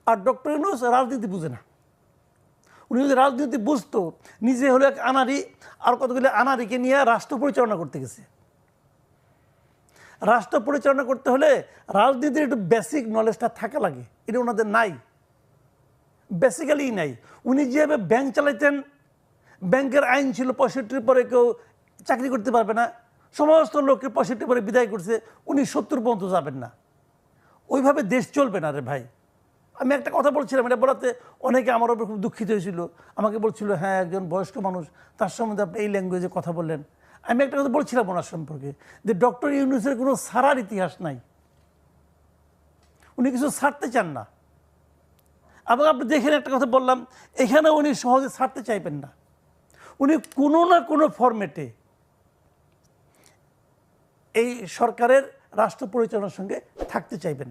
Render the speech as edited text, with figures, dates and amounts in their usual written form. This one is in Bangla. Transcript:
আর ডক্টর ইউনূস রাজনীতি বুঝে না। উনি যদি রাজনীতি বুঝতো, নিজে হলো এক আনারি, আর কতগুলো আনারিকে নিয়ে রাষ্ট্র পরিচালনা করতে গেছে। রাষ্ট্র পরিচালনা করতে হলে রাজনীতির একটু বেসিক নলেজটা থাকা লাগে, এটা ওনাদের নাই, বেসিক্যালি নাই। উনি যেভাবে ব্যাংক চালাইতেন, ব্যাংকের আইন ছিল 65 পরে কেউ চাকরি করতে পারবে না, সমস্ত লোককে 65 পরে বিদায় করছে, উনি 70 পর্যন্ত যাবেন না। ওইভাবে দেশ চলবে না রে ভাই। আমি একটা কথা বলছিলাম, এটা বলাতে অনেকে আমার উপর খুব দুঃখিত হয়েছিল, আমাকে বলছিল হ্যাঁ একজন বয়স্ক মানুষ, তার সম্বন্ধে আপনি এই ল্যাঙ্গুয়েজে কথা বললেন। আমি একটা কথা বলছিলাম ওনার সম্পর্কে, যে ডক্টর ইউনূসের কোনো ছাড়ার ইতিহাস নাই, উনি কিছু ছাড়তে চান না। এবং আপনি দেখেন, একটা কথা বললাম, এখানে উনি সহজে ছাড়তে চাইবেন না, উনি কোনো না কোনো ফরম্যাটে এই সরকারের রাষ্ট্র পরিচালনার সঙ্গে থাকতে চাইবেন।